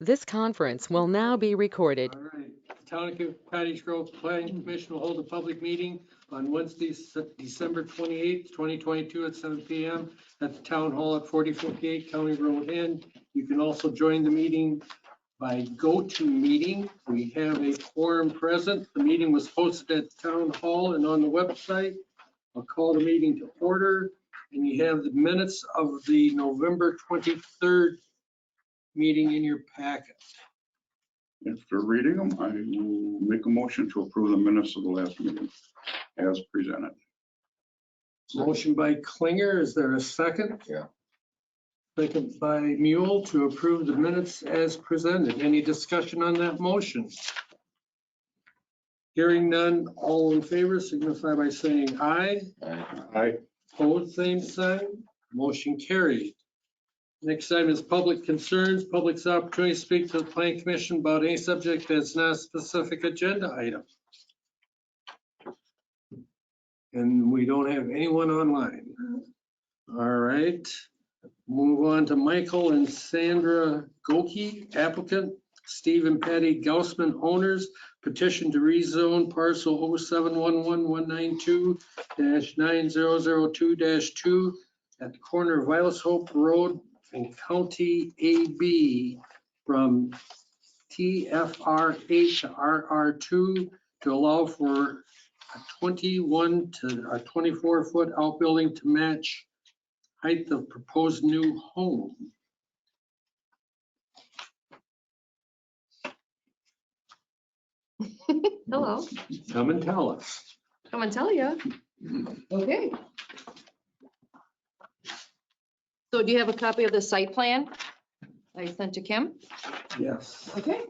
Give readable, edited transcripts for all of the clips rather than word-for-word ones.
This conference will now be recorded. All right, the Town of Cottage Grove Planning Commission will hold a public meeting on Wednesday, December 28th, 2022 at 7 PM at the Town Hall at 4058 County Road N. You can also join the meeting by GoToMeeting. We have a quorum present. The meeting was posted at Town Hall and on the website. I'll call the meeting to order, and you have the minutes of the November 23rd meeting in your packet. After reading them, I will make a motion to approve the minutes of the last meeting as presented. Motion by Klinger, is there a second? Yeah. Second by Mule to approve the minutes as presented. Any discussion on that motion? Hearing none, all in favor signify by saying aye. Aye. Opposed, same sign. Motion carried. Next item is public concerns. Public's opportunity to speak to the Planning Commission about any subject that's not a specific agenda item. And we don't have anyone online. All right. Move on to Michael and Sandra Goki, applicant. Steve and Patty Gaussman, owners. Petition to rezone parcel 0711192-9002-2 at the corner of Vilas Hope Road and County AB from TFR8 to RR2 to allow for a 21 to a 24-foot outbuilding to match height of proposed new home. Hello, Come and tell us. come and tell you. Okay. So do you have a copy of the site plan I sent to Kim? Yes. Okay.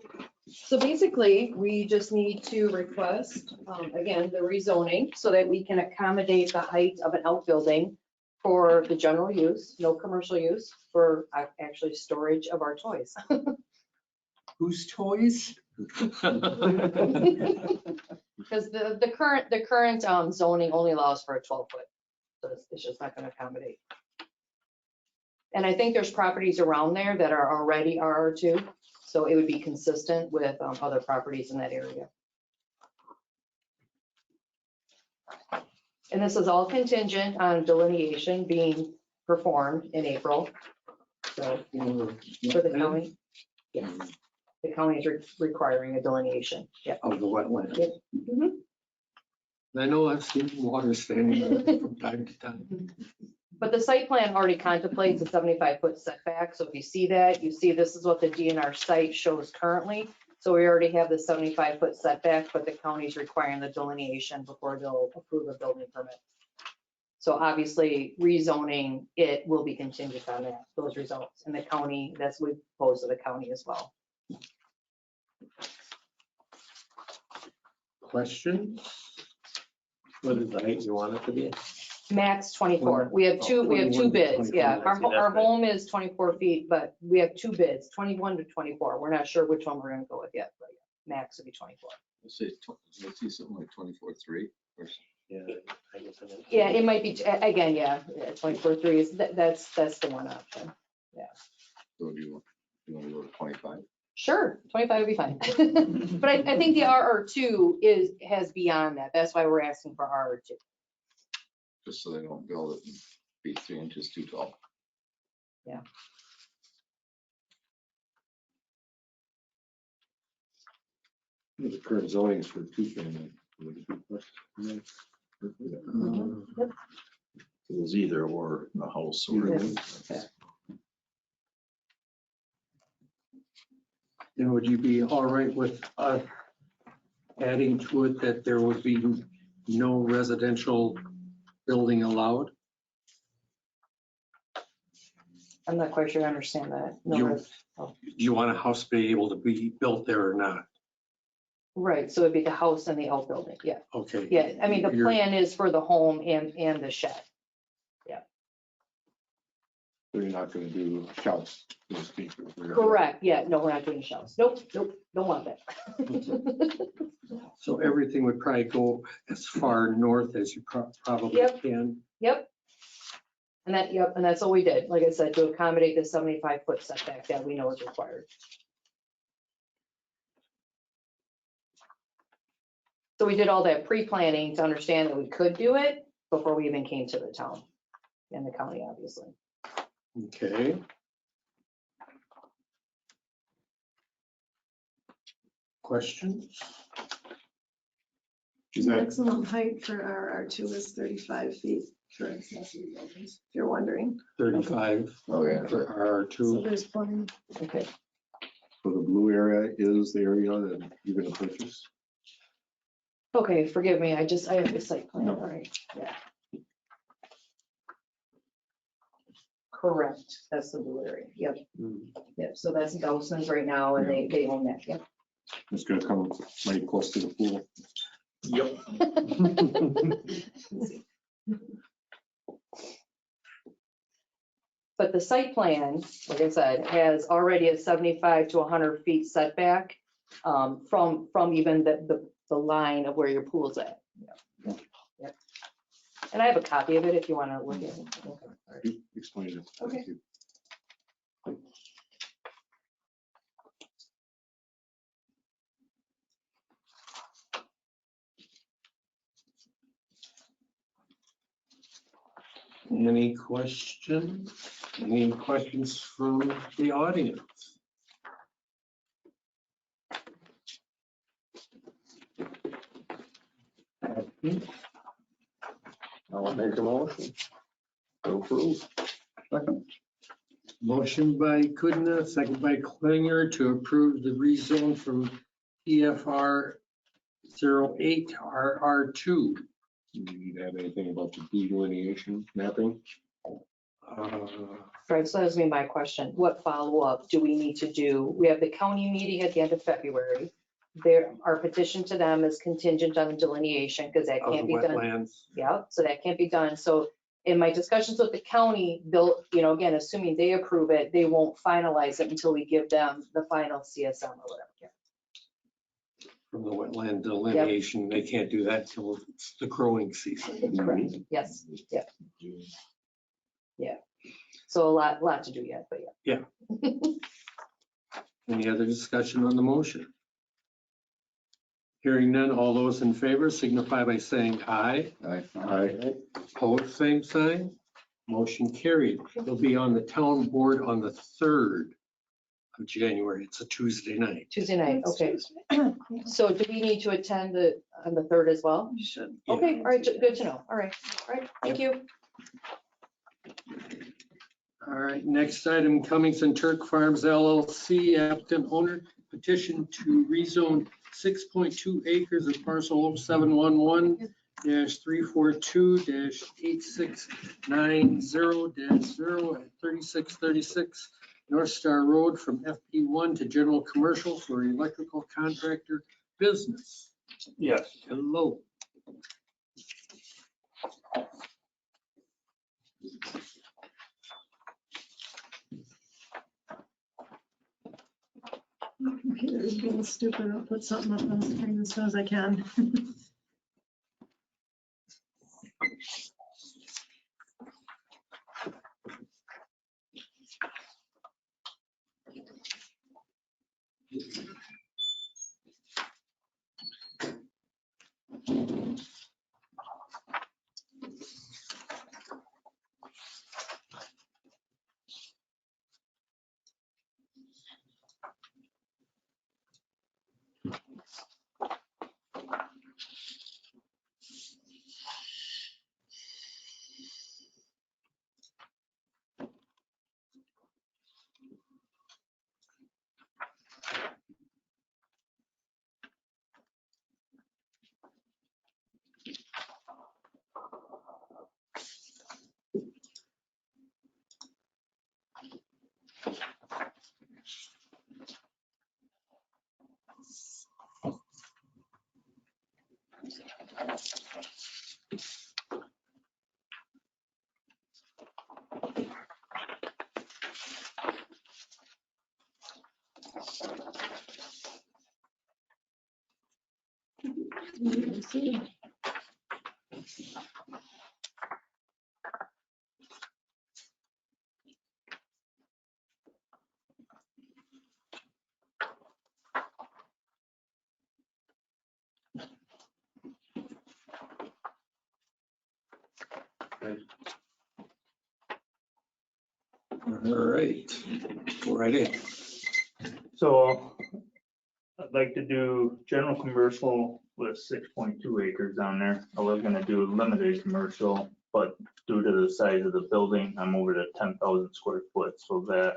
So basically, we just need to request, again, the rezoning so that we can accommodate the height of an outbuilding for the general use, no commercial use, for actually storage of our toys. Whose toys? Because the current zoning only allows for a 12-foot, so it's just not going to accommodate. And I think there's properties around there that are already RR2, so it would be consistent with other properties in that area. And this is all contingent on delineation being performed in April. So for the county, yes, the county is requiring a delineation. Yeah. Of the wetland. Yep. Mhm. I know I've seen water standing there from time to time. But the site plan already contemplates a 75-foot setback. So if you see that, you see this is what the DNR site shows currently. So we already have the 75-foot setback, but the county's requiring the delineation before they'll approve a building permit. So obviously rezoning it will be contingent on that, those results. And the county, that's what we propose to the county as well. Questions? What is the height you want it to be? Max 24. We have two 21 to bids. Yeah, 24. our home is 24 feet, but we have two bids, 21 to 24. We're not sure which one we're gonna go with yet, but max would be 24. Let's see something like 24.3 or something. Yeah, it might be, again, yeah, 24.3 is, that's the one option. So do you want to go to 25? Sure, 25 would be fine. But I think the RR2 has beyond that. That's why we're asking for RR2. Just so they don't build it and be 3 inches too tall. The current zoning is for two-family. It was either or a house or. And would you be all right with adding to it that there would be no residential building allowed? I'm not quite sure I understand that. No, You- Do you want a house to be able to be built there or not? right, so it'd be the house and the outbuilding, yeah. Okay. Yeah, I mean, the You're- plan is for the home and the shed. So you're not gonna do shelves, so to speak. Correct, yeah, no, we're not doing shelves. Nope, don't want that. So everything would probably go as far north as you probably Yep. can. Yep. And that's all we did, like I said, to accommodate the 75-foot setback that we know is required. So we did all that pre-planning to understand that we could do it before we even came to the town and the county, obviously. Okay. Questions? Is that, Maximum height for RR2 is 35 feet for accessory buildings, if you're wondering. 35 Oh, yeah. for So R2. there's plenty. Okay. So the blue area is the area that you're gonna purchase? Okay, forgive me, I have the site plan, all right, yeah. Correct, that's the blue area, yep, yep, so that's Gaussman's right now, and they own that, yep. It's gonna come mighty close to the pool. Yep. But the site plan, like I said, has already a 75 to 100 feet setback from even the line of where your pool's at. Yep, yep. And I have a copy of it if you want to look at it. You explained it. Thank Okay. you. Any questions? Any questions from the audience? I'll make a motion. To approve. second, Motion by Kudna, second by Klinger to approve the rezone from PFR 08 to RR2. Do you need to add anything about the delineation mapping? Right, so that was me my question. What follow-up do we need to do? We have the county meeting at the end of February. Our petition to them is contingent on the delineation because that Of the can't be done. wetlands. Yeah, so that can't be done. So in my discussions with the county, they'll, again, assuming they approve it, they won't finalize it until we give them the final CSM or whatever. Yeah. From the wetland delineation, they can't do that till it's the growing season. Correct. Yes, yeah. So a lot to do yet, but yeah. Any other discussion on the motion? Hearing none, all those in favor signify by saying aye. Aye. Opposed, same sign. Motion carried. It'll be on the town board on the 3rd of January. It's a Tuesday night. Tuesday night, okay. So do we need to attend on the 3rd as well? You should. Okay, all right, good to know. All right, thank you. All right, next item, Cummings and Turk Farms LLC, applicant owner petition to rezone 6.2 acres of parcel 0711-342-8690-0 at 3636 North Star Road from FP1 to general commercial for electrical contractor business. Yes. Hello. My computer is being stupid. I'll put something up on the screen as soon as I can. All right, go right in. So I'd like to do general commercial with 6.2 acres on there. I was gonna do limited commercial, but due to the size of the building, I'm over to 10,000 square foot, so that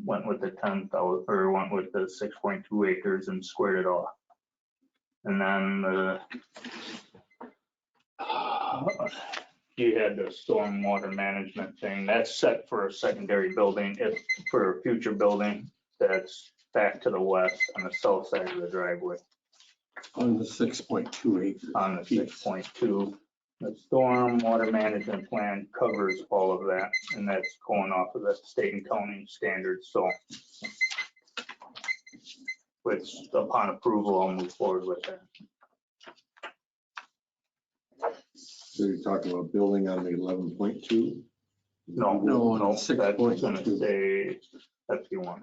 went with the 10,000, or went with the 6.2 acres and squared it off. And then you had the stormwater management thing, that's set for a secondary building, if for a future building that's back to the west on the south side of the driveway On the 6.2 acres. on the piece. 6.2. The storm water management plan covers all of that, and that's going off of the state and county standards, so. Which upon approval, I'll move forward with that. So you're talking about building on the 11.2? No, No, on no, the that's gonna 6.2. stay FP1.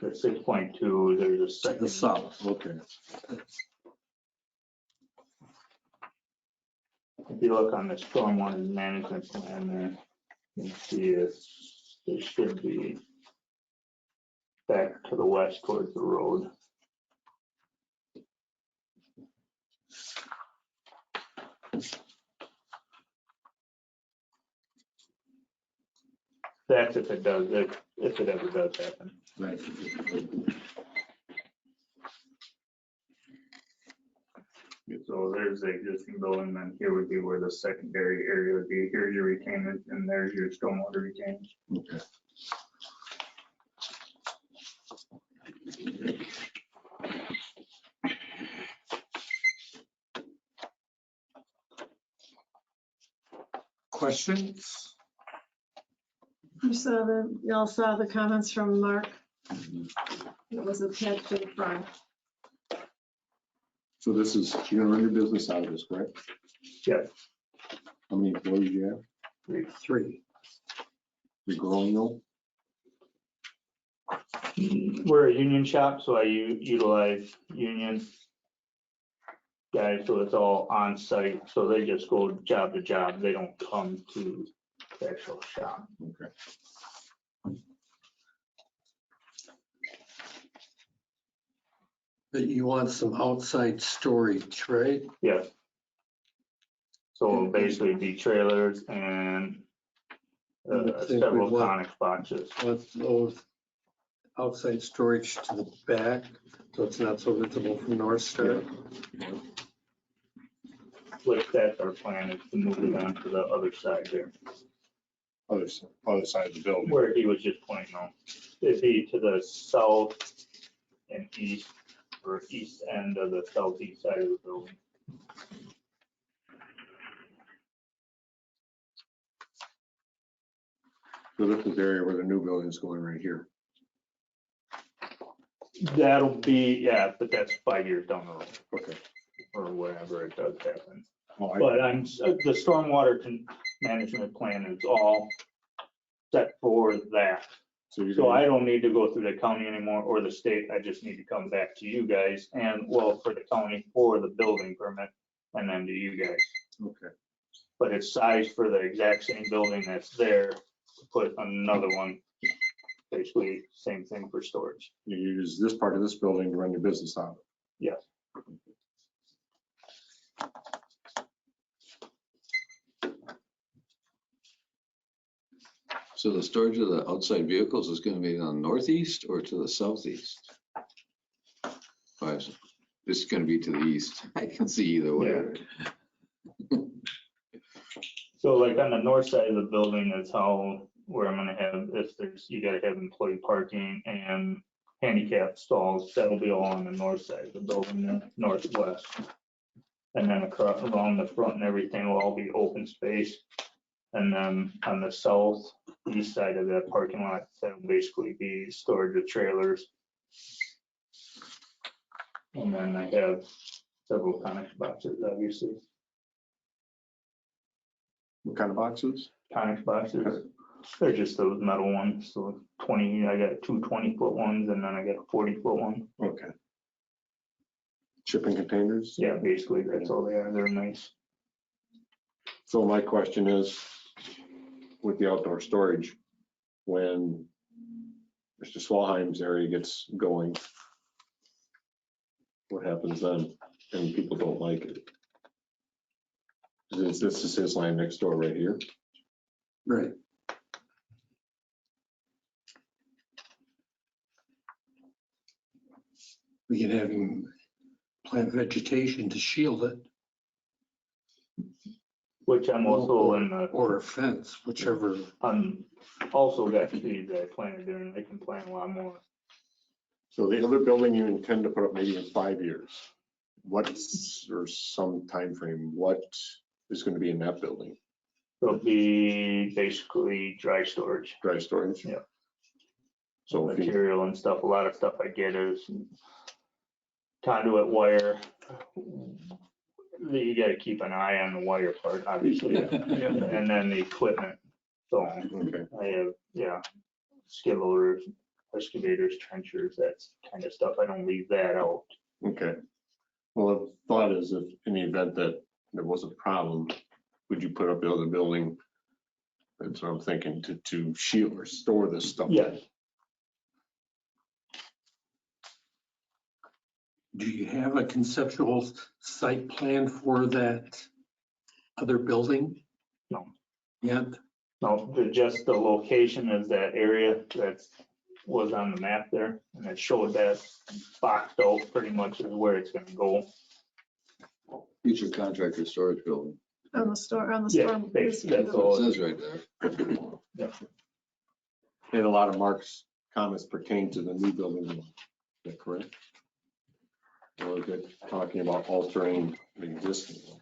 The 6.2, there's a To the second. south. Okay. If you look on the stormwater management plan there, you can see it should be back to the west towards the road. That's if it does, if it ever does happen. Right. So there's the existing building, then here would be where the secondary area would be. Here's your retainment, and there's your stormwater retainment. Okay. Questions? Y'all saw the comments from Mark. It was attached to the front. So this is, you're gonna run your business out of this, correct? Yes. How many employees do you have? 3. You're growing though? We're a union shop, so I utilize union guys, so it's all on site, so they just go job to job, they don't come to the actual shop. Okay. But you want some outside storage, right? Yes. So it'll basically be trailers and I would think several we'd want- Conex boxes. Want those outside storage to the back, so it's not so visible from North Star. With that, our plan is to move it on to the other side there, Other side of the building. where he was just pointing out. It'd be to the south and east, or east end of the southeast side of the building. So this is the area where the new building's going right here. That'll be, yeah, but that's 5 years down the road, Okay. or wherever it does happen. Oh, I- But the stormwater management plan is all set for that. So you're So gonna, I don't need to go through the county anymore or the state. I just need to come back to you guys and, well, for the county for the building permit and then to you guys. okay. But it's sized for the exact same building that's there, to put another one, basically same thing for storage. You use this part of this building to run your business out of. Yes. So the storage of the outside vehicles is gonna be on the northeast or to the southeast? This is gonna be to the east. I can see either way. So like on the north side of the building is how, where I'm gonna have, if there's, you gotta have employee parking and handicap stalls, that'll be all on the north side of the building, there, northwest. And then across, along the front and everything will all be open space. And then on the southeast side of that parking lot, that'll basically be storage of trailers. And then I have several Conex boxes, obviously. What kind of boxes? Conex boxes, they're just those metal ones, so 20, I got two 20-foot ones and then I got a 40-foot one. Okay. Shipping containers? Yeah, basically, that's all they are, they're nice. So my question is, with the outdoor storage, when Mr. Swalheim's area gets going, what happens then? And people don't like it. This is his land next door right here. Right. We can have him plant vegetation to shield it, Which I'm also in the, or a fence, whichever. I'm also got seeds that I planted there, and I can plant a lot more. So the other building you intend to put up maybe in 5 years, what's, or some time frame? What is going to be in that building? It'll be basically dry storage, Dry storage? Yeah. So if you, material and stuff. A lot of stuff I get is conduit wire. You gotta keep an eye on the wire part, obviously, and then the equipment. So okay, I have, yeah, skid loaders, excavators, trenchers, that's kind of stuff. I don't leave that out. okay. Well, the thought is if in the event that there was a problem, would you put up the other building? That's what I'm thinking, to shield or store this stuff. Yes. Do you have a conceptual site plan for that other building? No. Yet? No, just the location is that area that's was on the map there, and it showed that boxed out pretty much is where it's gonna go. Future contractor storage building. On the store, on the Yeah, storm. basically, that's It all. says right there. And a lot of Mark's comments pertain to the new building. Is that correct? Or is it talking about altering the existing one?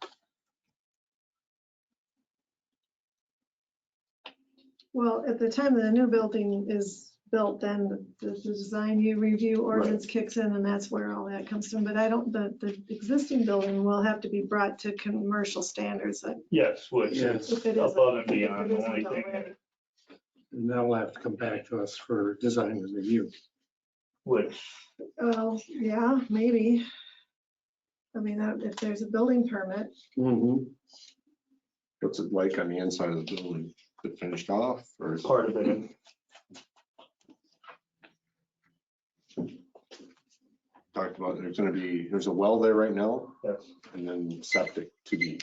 Well, at the time the new building is built, then the design review ordinance kicks in, and that's where all that comes from. But I don't, the existing building will have to be brought to commercial standards. Yes, which Yes. is If it isn't- above and if it beyond. The isn't only thing already. that, And that'll have to come back to us for design review. which, Well, yeah, maybe. I mean, if there's a building permit, What's it like on the inside of the building? Is it finished off or is it? part of it, Talked about, there's a well there right now yes. and then septic to be.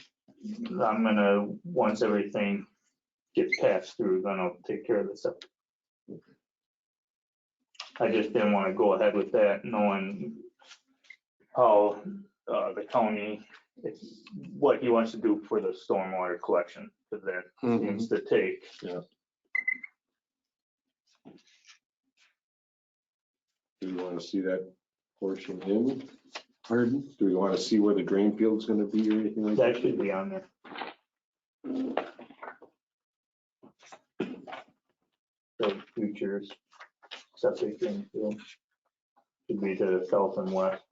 I'm gonna, once everything gets passed through, then I'll take care of the stuff. I just didn't want to go ahead with that, knowing how the county, what he wants to do for the stormwater collection, because that seems to take. Do you want to see that portion in? Pardon? Do we want to see where the drain field's going to be or anything like that? That should be on there. The futures, septic drain field should be to the south and west.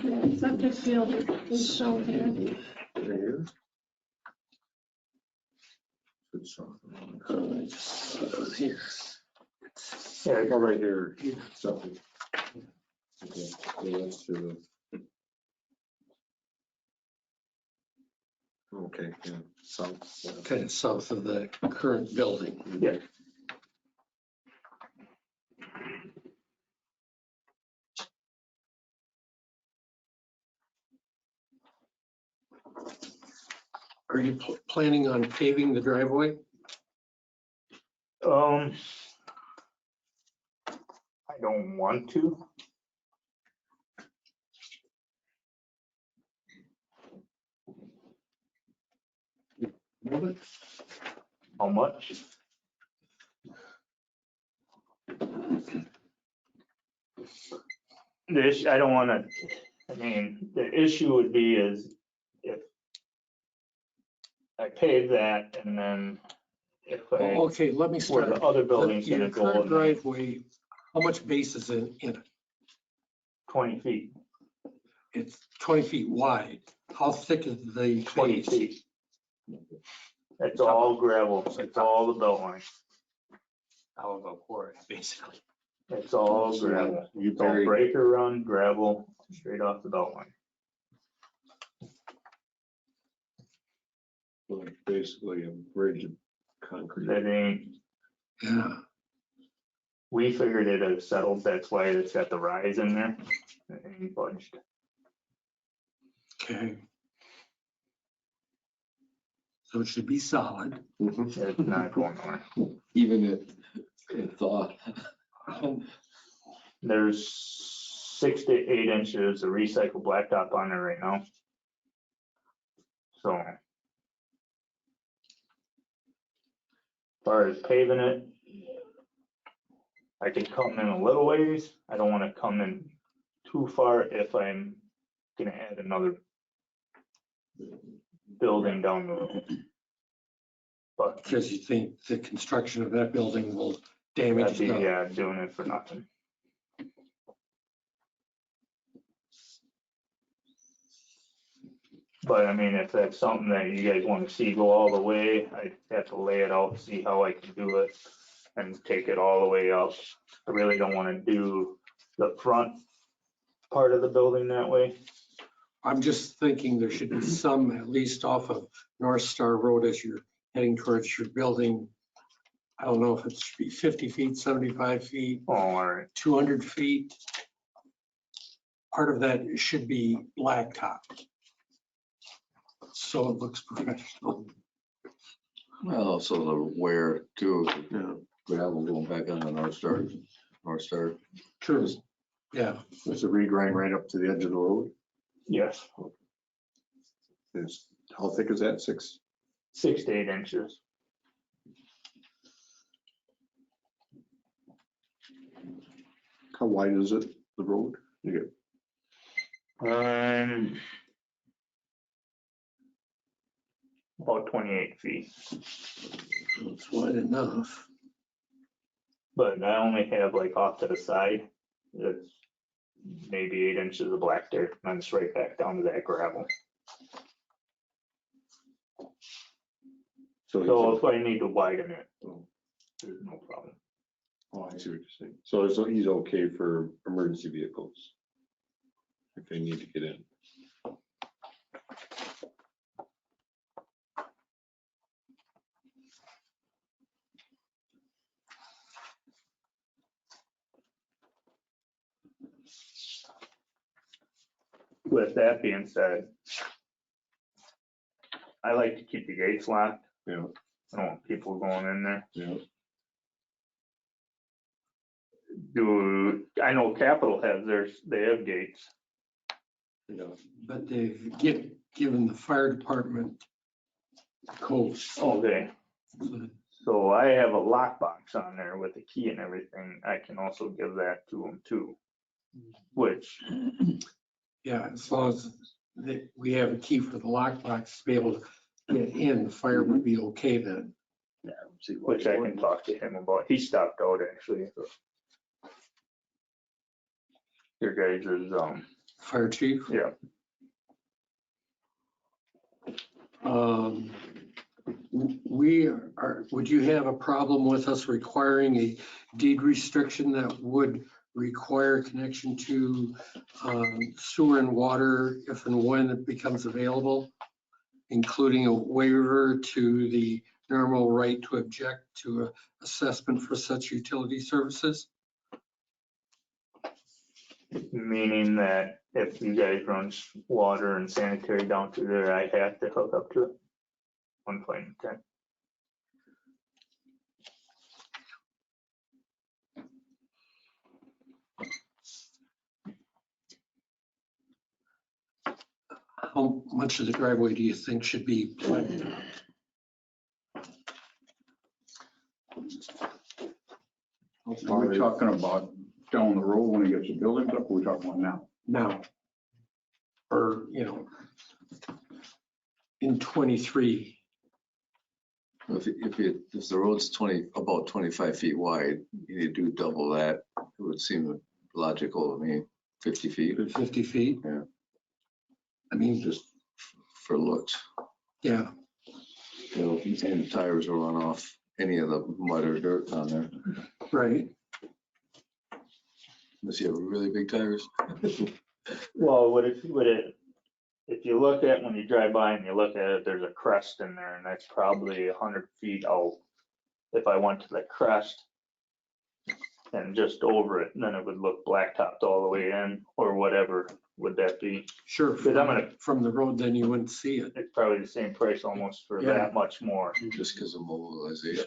yeah, septic field is shown here. There. Good stuff. Here. Yeah, Oh, right here. Septic. Okay, so that's to the. Okay, yeah, south. Yeah. Kind of south of the current building. yeah. Are you planning on paving the driveway? I don't want to. How much? The issue, I don't wanna, I mean, the issue would be is if I pave that and then if I, Okay, let me where start. the other building's Your gonna go. current and then- driveway, how much base is in it? 20 feet, It's 20 feet wide. How thick is the 20 face? feet. It's all gravel, it's all the belt line, How about quarry, basically? it's all gravel. You It's all bury, breaker run, gravel, straight off the belt line. basically a bridge of concrete. That ain't, Yeah, we figured it had settled, that's why it's got the rise in there. It ain't budged. okay. So it should be solid. Mhm. It's not going nowhere. Even if it's There's 6 to 8 inches of recycled blacktop on there right now. So. As far as paving it, I can come in a little ways. I don't want to come in too far if I'm gonna add another building down the road. But Because you think the construction of that building will damage that'd be, the, yeah, doing it for nothing. But I mean, if that's something that you guys want to see go all the way, I'd have to lay it out, see how I can do it and take it all the way up. I really don't want to do the front part of the building that way. I'm just thinking there should be some, at least off of North Star Road as you're heading towards your building. I don't know if it should be 50 feet, 75 feet, Oh, all right. 200 feet. Part of that should be blacktop. So it looks professional. well, also the wear too, Yeah. gravel going back on the North Star. True. Yeah, There's a regrind right up to the edge of the road. Yes, How thick is that? 6? 6 to 8 inches. How wide is it, the road? You get About 28 feet, it's wide enough. but I only have like off to the side, it's maybe 8 inches of black dirt, and then it's right back down to that gravel. So if I need to widen it, there's no problem. Oh, I see what you're saying. So he's okay for emergency vehicles if they need to get in. With that being said, I like to keep the gates locked. Yeah. I don't want people going in there. Yeah. I know Capitol has theirs, they have gates. Yeah. But they've given the fire department codes. Okay, So so I have a lockbox on there with a key and everything. I can also give that to them too. Which, yeah, as long as we have a key for the lockbox to be able to get in, the fire would be okay then. which I can talk to him about. He stopped out actually. So. Your guys is, Fire chief? yeah, Would you have a problem with us requiring a deed restriction that would require connection to sewer and water if and when it becomes available, including a waiver to the normal right to object to an assessment for such utility services? meaning that if you guys run water and sanitary down through there, I have to hook up to it. One point in time. How much of the driveway do you think should be planted? Are we talking about down the road when he gets the buildings up, or are we talking about now? Now? Or, in 23? If the road's about 25 feet wide, you need to do double that. It would seem logical to me. 50 feet 50 feet. Yeah. I mean, just for looks. yeah, You know, and the tires will run off any of the mud or dirt on there. right. Unless you have really big tires. Well, if you look at, when you drive by and you look at it, there's a crest in there and that's probably 100 feet out. If I went to the crest and just over it, then it would look blacktopped all the way in or whatever would that be? Sure. Because I'm gonna, From the road, then you wouldn't see it. it's probably the same price almost for Yeah. that much more. Just because of mobilization.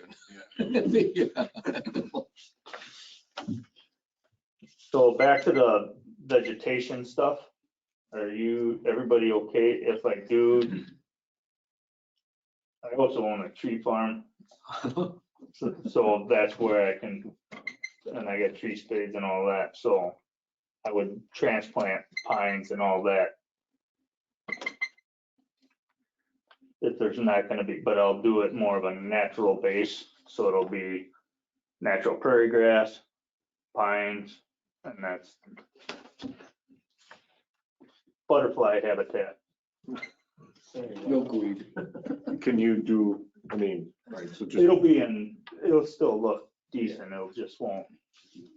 So back to the vegetation stuff. Are everybody okay if I do? I also own a tree farm, so that's where I can, and I got tree spades and all that, so I would transplant pines and all that. If there's not gonna be, but I'll do it more of a natural base, so it'll be natural prairie grass, pines, and that's butterfly habitat. Milkweed. Can you do, I mean, right, so just, It'll still look decent, it'll just won't,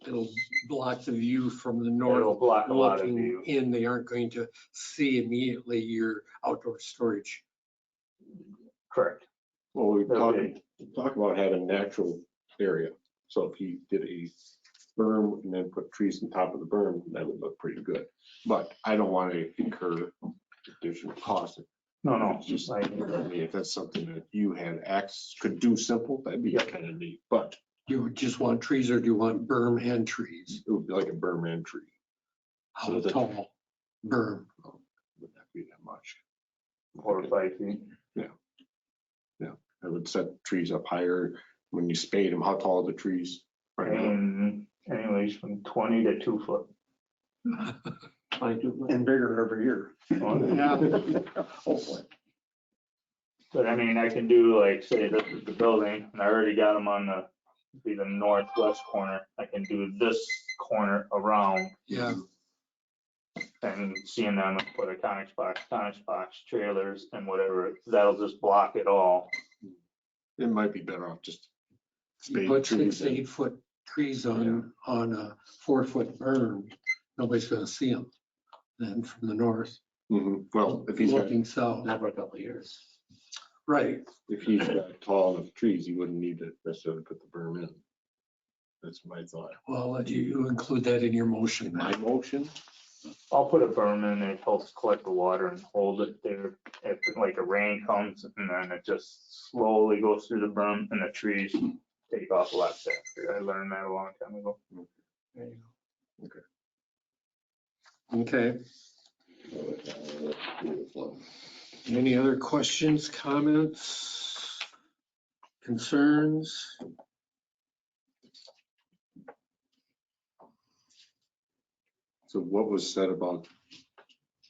It'll block the view from the it'll north. block a lot of Looking view. in, they aren't going to see immediately your outdoor storage. Correct. well, we Okay. talk about having natural area. So if you did a berm and then put trees on top of the berm, that would look pretty good. But I don't want to incur additional costs. No, It's just, I- I mean, if that's something that you had could do simple, that'd be kind of neat, but You just want trees or do you want berm and trees? it would be like a berm and tree. How So that- tall? Berm. Would that be that much? 4 or 5 feet. I would set trees up higher. When you spade them, how tall are the trees? Right now? And anyways, from 20 to 2 foot. And bigger every year. Yeah. But I mean, I can do like, say this is the building, and I already got them on the northwest corner. I can do this corner around Yeah, and seeing them put a Conex box, trailers and whatever, that'll just block it all. It might be better off just you spade put trees. 6 to 8 foot trees on a 4 foot berm, nobody's gonna see them. Then from the north, Well, if he's got, looking south. Not for a couple of years. Right, if he's got tall enough trees, he wouldn't need to necessarily put the berm in. That's my thought. well, you include that in your motion. My motion, I'll put a berm in, it helps collect the water and hold it there. If like a rain comes and then it just slowly goes through the berm and the trees take off a lot faster. I learned that a long time ago. Okay, any other questions, comments, concerns? so what was said about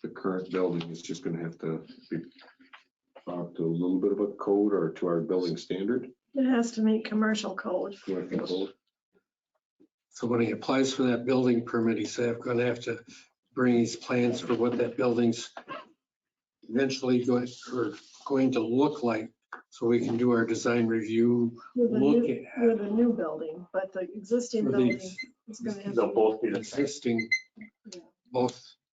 the current building is just gonna have to be brought to a little bit of a code or to our building standard? It has to meet commercial code. Commercial code? So when he applies for that building permit, he's gonna have to bring his plans for what that building's eventually going to look like, so we can do our design review, With a look new, at with a new building, but the existing For building these. is gonna have. They'll to both be the same. existing, Yeah.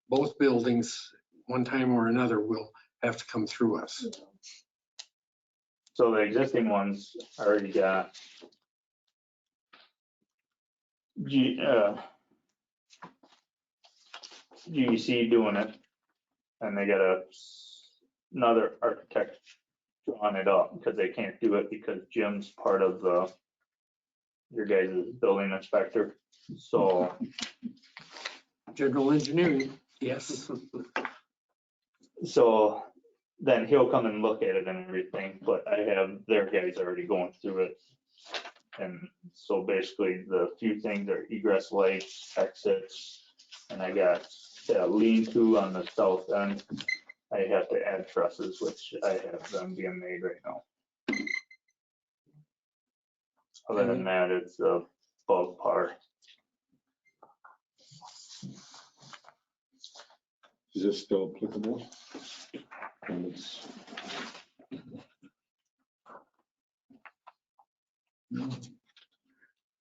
both buildings, one time or another, will have to come through us. be- So the existing ones already got GEC doing it, and they got another architect drawing it up, because they can't do it because Jim's part of your guys' building inspector, so General engineering, yes. So then he'll come and look at it and everything, but I have their guys already going through it. And so basically the few things are egress lights, exits, and I got a lean-to on the south end. I have to add trusses, which I have them being made right now. Other than that, it's above par. Is this still applicable? And it's,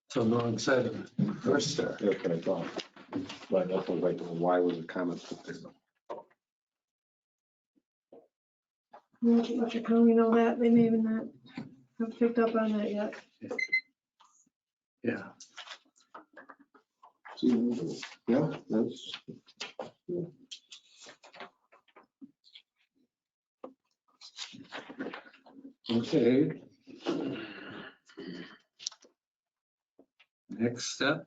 So no one said first there. that's what I thought. But that's what like, why was the comment put there? Let your county know that, they may even not have picked up on that yet. Yeah. Yeah, that's. Okay. Next step.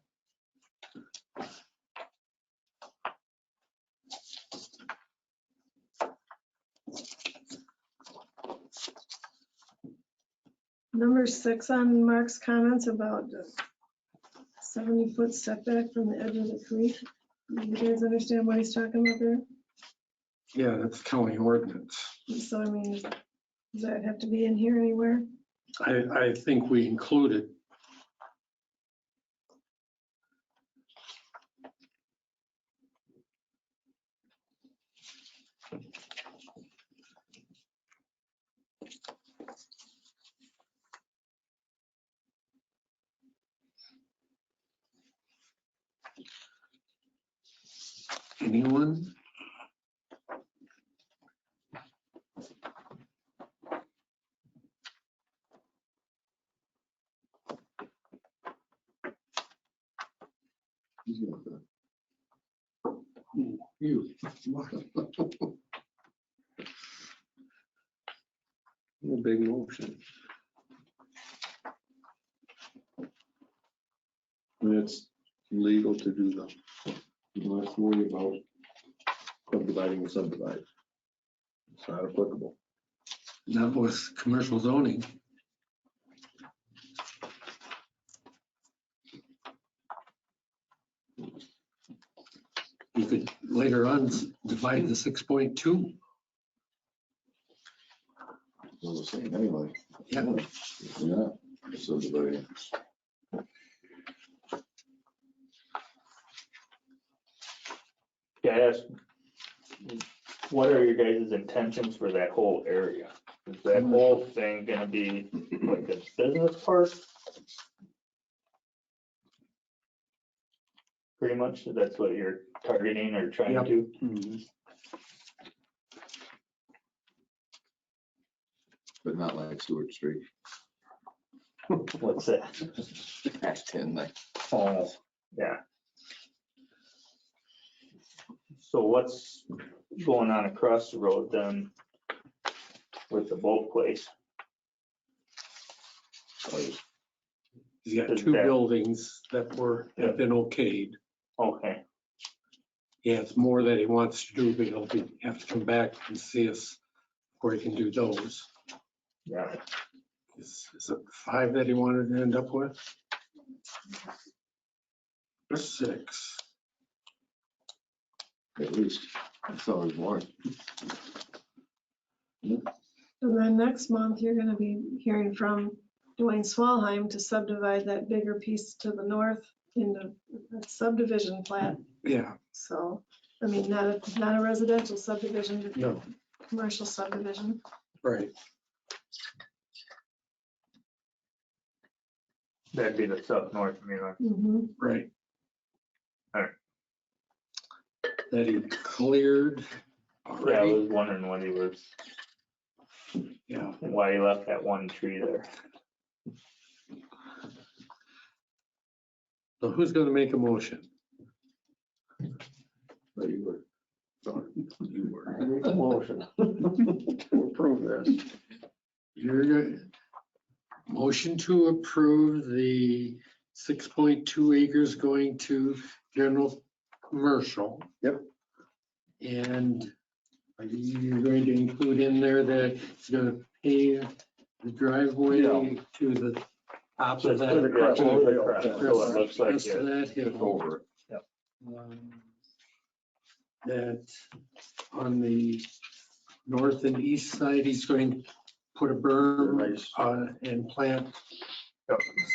Number 6 on Mark's comments about the 70-foot setback from the edge of the creek. Do you guys understand what he's talking about there? Yeah, that's county ordinance. So I mean, does that have to be in here anywhere? I think we included. Anyone? You. A big motion. And it's legal to do them. You don't have to worry about subdividing and subdividing. It's not applicable. That was commercial zoning. You could later on divide the 6.2. They're the same anyway. Yeah. Yeah, subdividing. Yeah, I asked, what are your guys' intentions for that whole area? Is that whole thing gonna be like a business park? Pretty much, that's what you're targeting or trying Yep. to? But not like Stewart Street. What's that? Act 10, like. Oh, yeah. So what's going on across the road then with the boat place? He's got Is 2 that- buildings that have been okayed. Okay, He has more that he wants to do, but he'll have to come back and see us before he can do those. yeah, Is it 5 that he wanted to end up with? Or 6? At least, that's always more. And then next month, you're gonna be hearing from Dwayne Swalheim to subdivide that bigger piece to the north into a subdivision plat. Yeah, So, I mean, not a residential subdivision, but no, commercial subdivision. right. that'd be the south north, I mean, Mhm. Right. Alright. That he cleared yeah, I already. was wondering what he was, Yeah, why he left that one tree there. so who's gonna make a motion? But you were. Sorry, you were. I make a motion to approve this. You're good. Motion to approve the 6.2 acres going to general commercial. Yep. And are you going to include in there that it's gonna pave the driveway Yeah. to the top So of it's that? over the crest, over the crest, Yeah. so it looks like Rest of it. that hill. Over it. That on the north and east side, he's going to put a berm and plant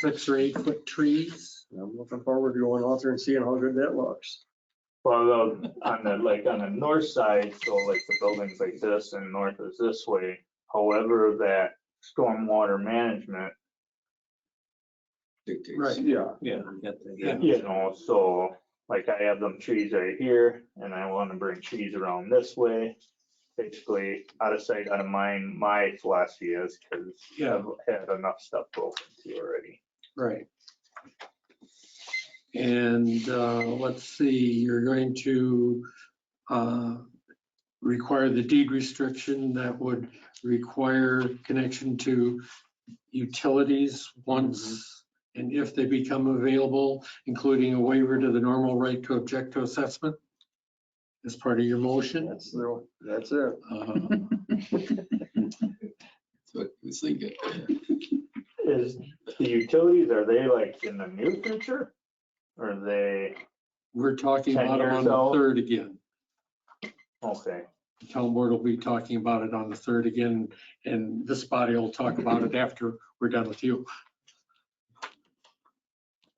6 or 8 foot trees. I'm looking forward to going out there and seeing how good that looks. Well, on the north side, so like the buildings like this and north is this way. However, that stormwater management, Dictates. Right. Yeah. Yeah. you know, so like I have them trees right here and I want to bring trees around this way. Basically, out of sight, out of mind, my philosophy is because Yeah. I've had enough stuff broken to already. Right. And let's see, you're going to require the deed restriction that would require connection to utilities once and if they become available, including a waiver to the normal right to object to assessment as part of your motion. That's it. So it's like, Is the utilities, are they like in the near future? Or are they, We're talking 10 about it on years the out? 3rd again. okay, The town board will be talking about it on the 3rd again, and this body will talk about it after we're done with you.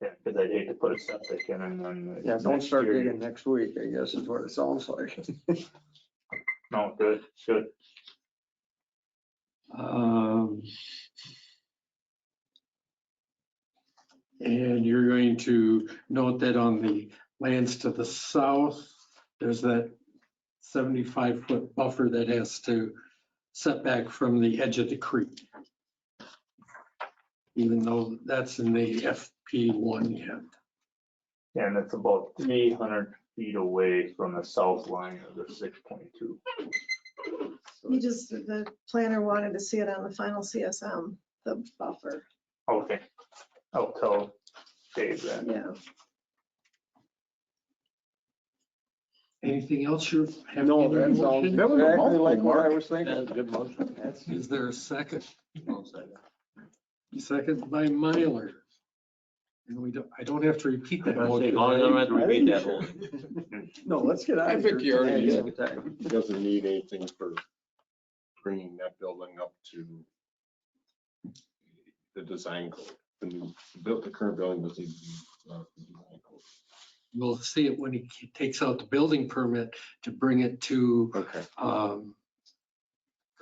yeah, because I'd hate to put a septic in and then. Yeah, don't next start year- digging next week, I guess is what it sounds like. No, good, good. And you're going to note that on the lands to the south, there's that 75-foot buffer that has to set back from the edge of the creek. Even though that's in the FP1 yet. And it's about 300 feet away from the south line of the 6.2. The planner wanted to see it on the final CSM, the buffer. Okay, I'll tell Dave that. Yeah. Anything else you're having No, in your that sounds motion? That was a exactly like mouthful, what I Mark. was thinking. That's a good motion. That's- Is there a second? Second by Myler. And I don't have to repeat that As motion. long as I don't have to I repeat think that you whole. No, let's get out I of think here you already tonight did. sometime. Doesn't need anything for bringing that building up to the design code. The current building doesn't need to be, the design code. We'll see it when he takes out the building permit to bring it to Okay.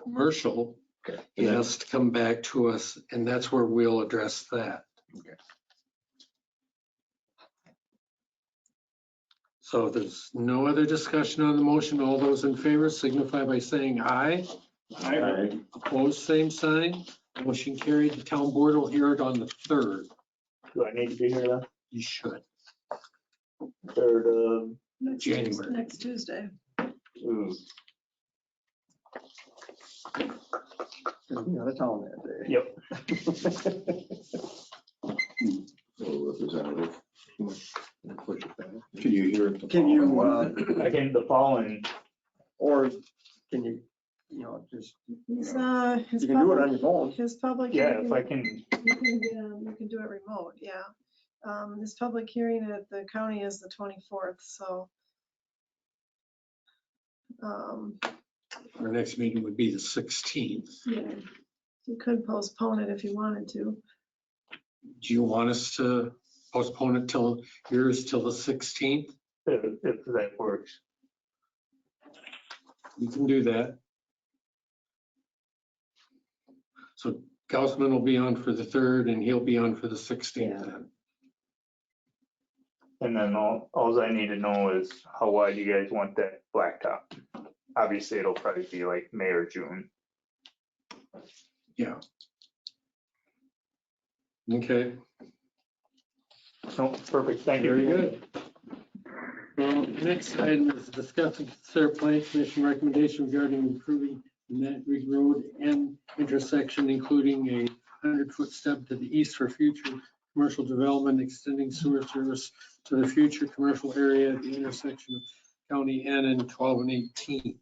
commercial. Okay. He has to come back to us, and that's where we'll address that. Okay. So if there's no other discussion on the motion. All those in favor signify by saying aye. Aye. Opposed, same sign. Motion carried. The town board will hear it on the 3rd. Do I need to be here then? You should. 3rd of, January. Next Tuesday. ooh, Gonna be out of town that day. yep. representative. Can you hear it? Can you, I can, the following, or can you, just, He's, you can do it on your phone. His public. yeah, hearing- if I can, You can do it remote, yeah. His public hearing at the county is the 24th, so. Our next meeting would be the 16th. Yeah, you could postpone it if you wanted to. Do you want us to postpone it till yours till the 16th? if that works. You can do that. So Gaussman will be on for the 3rd and he'll be on for the 16th then. And then all I need to know is how wide you guys want that blacktop. Obviously, it'll probably be like May or June. Yeah. Okay, No, perfect, thank you. very good. Next item is discuss and consider planning commission recommendation regarding improving Net Ridge Road and intersection, including a 100-foot step to the east for future commercial development, extending sewer service to the future commercial area at the intersection of County N and 12 and 18.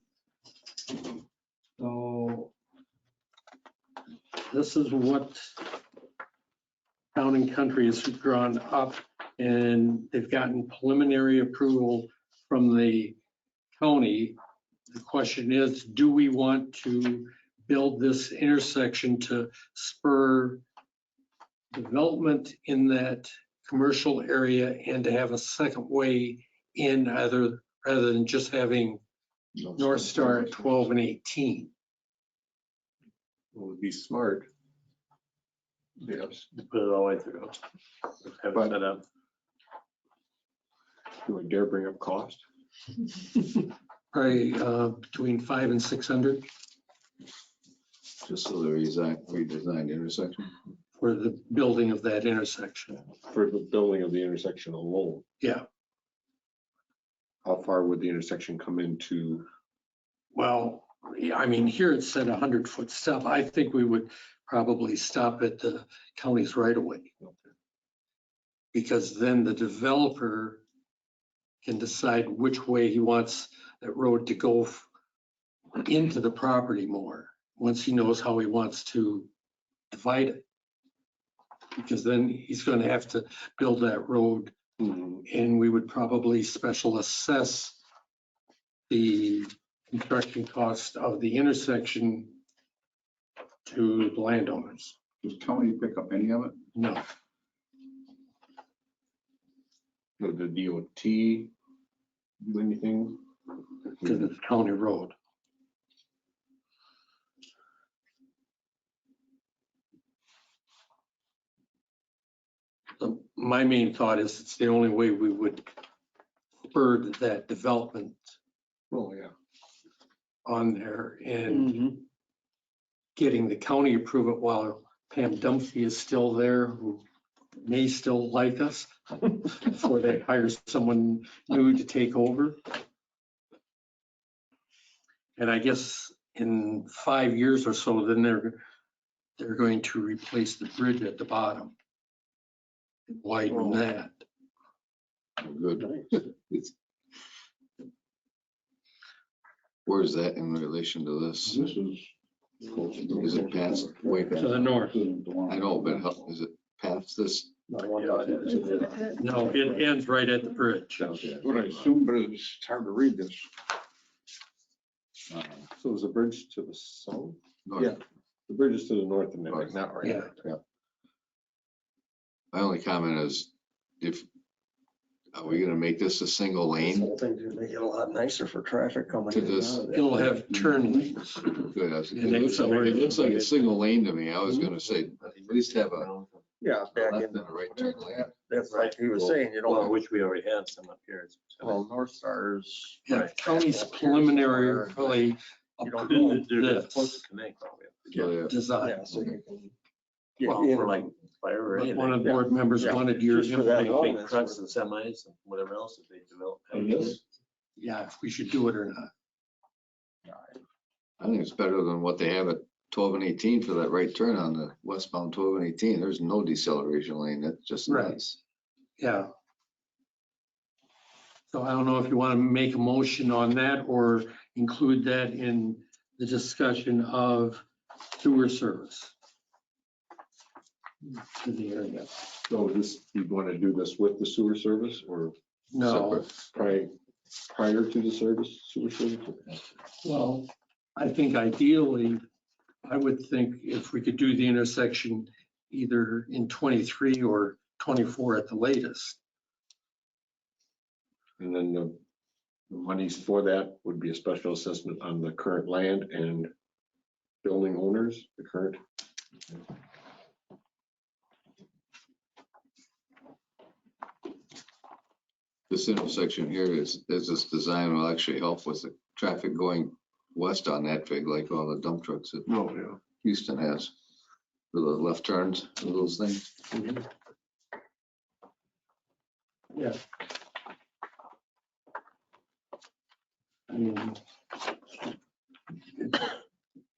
So this is what Town and Country has drawn up, and they've gotten preliminary approval from the county. The question is, do we want to build this intersection to spur development in that commercial area and to have a second way in rather than just having North Star at 12 and 18. Would be smart. Yes, Put it all the way through. Have it set up. do I dare bring up cost? Probably between 500 and 600 Just so they redesign the intersection. for the building of that intersection. For the building of the intersection alone, Yeah, how far would the intersection come into? well, yeah, I mean, here it said 100-foot stop. I think we would probably stop at the county's right of way. Because then the developer can decide which way he wants that road to go into the property more, once he knows how he wants to divide it. Because then he's going to have to build that road, and we would probably special assess the construction cost of the intersection to the landowners. Does county pick up any of it? No, Would the DOT do anything? because it's county road. My main thought is it's the only way we would spur that development Oh, yeah. on there, and Mhm. getting the county approve it while Pam Dunphy is still there, who may still like us before they hire someone new to take over. And I guess in 5 years or so, then they're going to replace the bridge at the bottom. Widen that. Good. It's- Where's that in relation to this? This is. Is it past, way To past? the north. I know, but is it past this? Not one dot, it's a bit. No, it ends right at the bridge. What I assume, but it's hard to read this. So is the bridge to the south? No, Yeah. The bridge is to the north and then North. not right. Yeah. My only comment is, are we gonna make this a single This lane? whole thing's gonna make it a lot nicer for traffic coming To in and this- out of it. It'll have turn lanes. Good, it And looks like a single lane to me. I was gonna say, at least have a Yeah, back left in, and a right turn lane. that's like he was saying, you Well, know, which we already have some up here. well, North Stars. Yeah, county's preliminary really You don't approved They're close this to connect, probably. So, yeah. design. Yeah, so you can get Well, in. for like fire or But anything. one of the board members Yeah. wanted your Just for that input. Big element. trucks and semis and whatever else that they develop. Yeah, if we should do it or not. I think it's better than what they have at 12 and 18 for that right turn on the westbound 12 and 18. There's no deceleration lane. That's just Right. nice. Yeah. So I don't know if you want to make a motion on that or include that in the discussion of sewer service to the area. So you want to do this with the sewer service or No, prior to the sewer service? well, I think ideally, I would think if we could do the intersection either in 23 or 24 at the latest. And then the monies for that would be a special assessment on the current land and building owners, the current. This intersection here is this design will actually help with the traffic going west on that big, like all the dump trucks that No, yeah. Houston has. For the left turns, and those things. Yeah. I mean,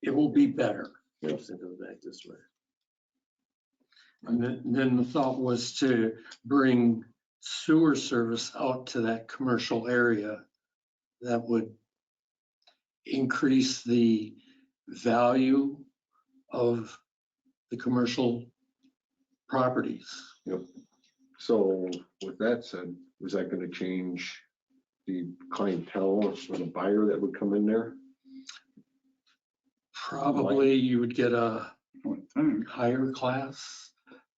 it will be better. Goes back this way. And then the thought was to bring sewer service out to that commercial area that would increase the value of the commercial properties. So with that said, was that going to change the clientele or the buyer that would come in there? Probably you would get a What time? higher class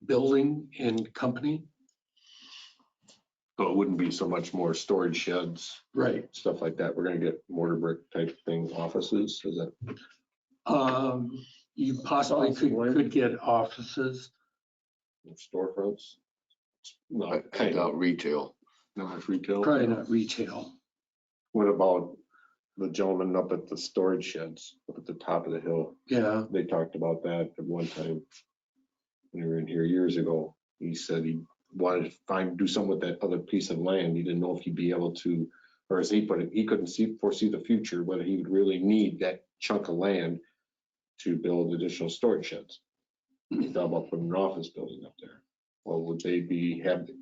building and company. So it wouldn't be so much more storage sheds, Right. stuff like that. We're gonna get mortar brick type thing offices, is that? You possibly could get offices. Storefronts? I No, I kind of, doubt retail. not retail. Probably not retail. What about the gentleman up at the storage sheds, up at the top of the hill? Yeah, They talked about that at one time. When we were in here years ago, he said he wanted to do something with that other piece of land. He didn't know if he'd be able to, or as he put it, he couldn't foresee the future, whether he would really need that chunk of land to build additional storage sheds. He thought about putting an office building up there. Or would they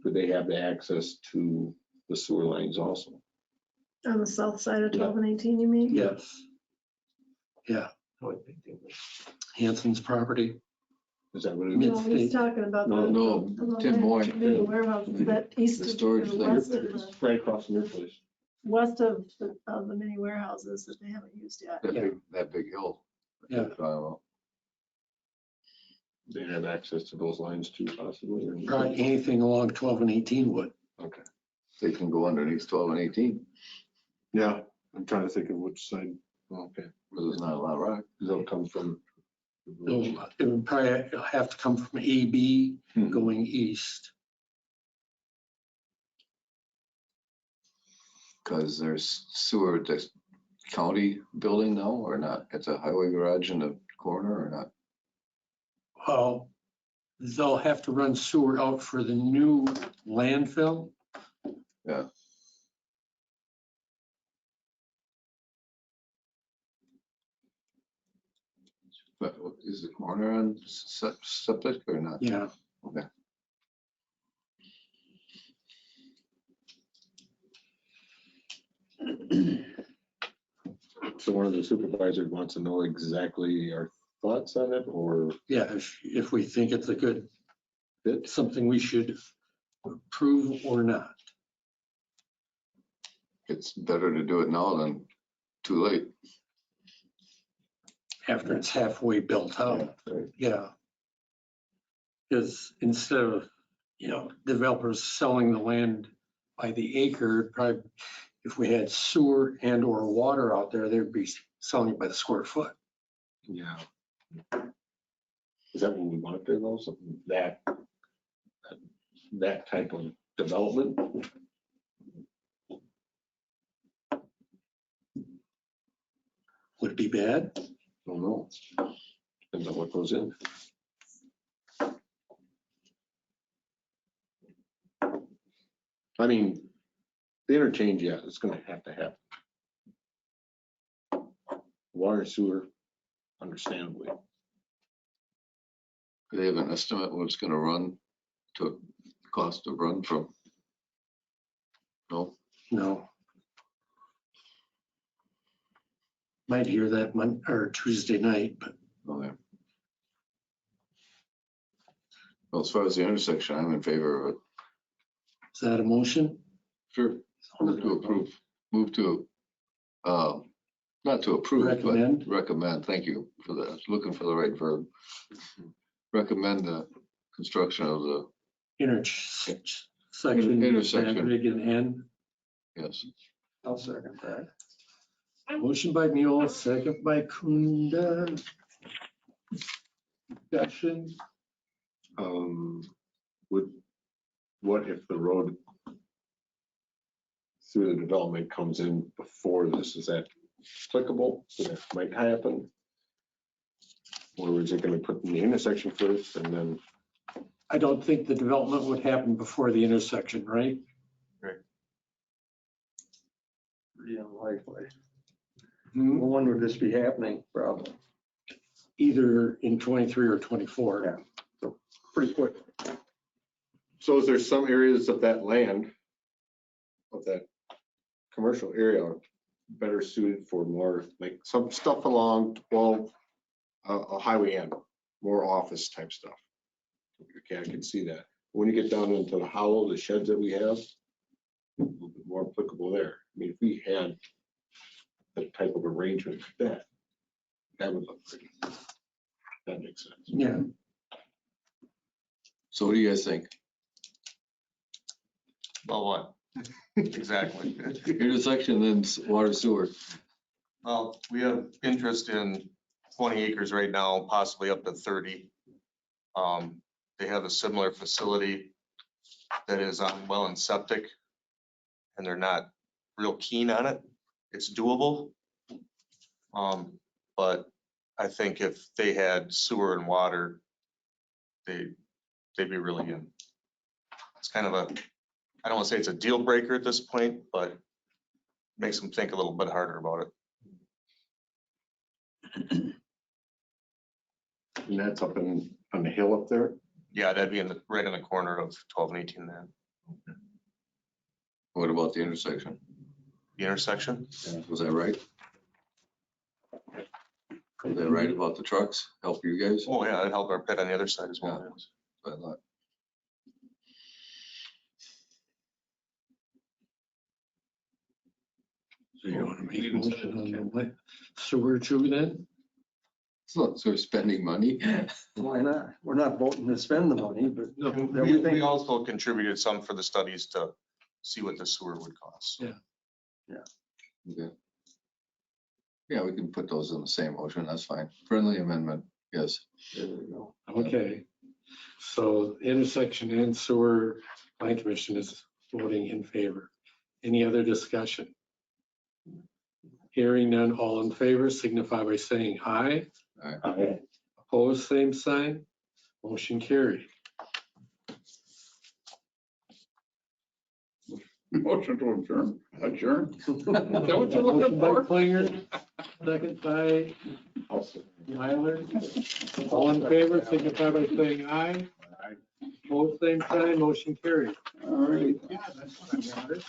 would they have the access to the sewer lines also? On the south side of 12 and 18, you mean? yes. Yeah, I would think they would. Hanson's property. Is that what it Mid- is? No, he's talking about. No, the- no, the Tim land Moore. near the warehouse, that east The of, storage or thing. west of, Right across from your place. west of the mini warehouses that they haven't used yet. That big hill. Yeah. They have access to those lines too, possibly. or- Probably anything along 12 and 18 would. Okay. They can go underneath 12 and 18, Yeah, I'm trying to think of which side. Okay, where there's not a lot of rock. they'll come from. It would probably have to come from AB going east. Because there's sewer at the county building now or not? It's a highway garage in the corner or not? Well, they'll have to run sewer out for the new landfill. Yeah. But is the corner on septic or not? Yeah, Okay. So one of the supervisors wants to know exactly our thoughts on it, or yeah, if we think it's a good, it's something we should approve or not. It's better to do it now than too late. After it's halfway built out, yeah. Because instead of, developers selling the land by the acre, probably if we had sewer and or water out there, they'd be selling it by the square foot. yeah. Is that what we want there though? Something that type of development? Would it be bad? Don't know. Depends on what goes in. I mean, the interchange, yeah, it's gonna have to happen. Water and sewer, understandably. Do they have an estimate what it's gonna run to cost to run from? No, No. Might hear that Tuesday night, but okay. Well, as far as the intersection, I'm in favor of it. is that a motion? Sure. Move to approve, not to approve, Recommend? but recommend, thank you for that, I was looking for the right verb. Recommend the construction of the, Intersection. Intersection. Big and N. yes, I'll second that. Motion by Mule, second by Kunda. Discussion. What if the road through the development comes in before this? Is that applicable? That might happen? Or is it gonna put in the intersection first and then? I don't think the development would happen before the intersection, right? Pretty unlikely. Hmm, When would this be happening, probably? Either in 23 or 24. Pretty quick. So is there some areas of that land, of that commercial area, better suited for more, like some stuff along 12, a highway end, more office type stuff? Okay, I can see that. When you get down into the hollow, the sheds that we have, a little bit more applicable there. I mean, if we had that type of arrangement like that, that would look pretty. That makes sense. Yeah, so what do you guys think? Well, what? Exactly. Intersection and water sewer. Well, we have interest in 20 acres right now, possibly up to 30. They have a similar facility that is on well and septic, and they're not real keen on it. It's doable. But I think if they had sewer and water, they'd be really in. It's kind of a, I don't want to say it's a deal breaker at this point, but makes them think a little bit harder about it. And that's up on the hill up there. Yeah, that'd be right in the corner of 12 and 18 then. What about the intersection? The intersection? Was that right? Was that right about the trucks? Help you guys? Oh, yeah, that'd help our pit on the other side as well. I thought. So you want to make a motion on the what? Sewer too then? So we're spending money? Why not? We're not voting to spend the money, but We also contributed some for the studies to see what the sewer would cost. Yeah. Okay. Yeah, we can put those in the same motion. That's fine. Friendly amendment, yes. there we go. Okay. So intersection and sewer, my commission is voting in favor. Any other discussion? Hearing none, all in favor signify by saying aye. Aye. Opposed, same sign. Motion carried. Motion to adjourn. Adjourn. Motion by Klinger, second by Myler. All in favor signify by saying aye. Opposed, same sign. Motion carried. All right. Yeah, that's what I wanted.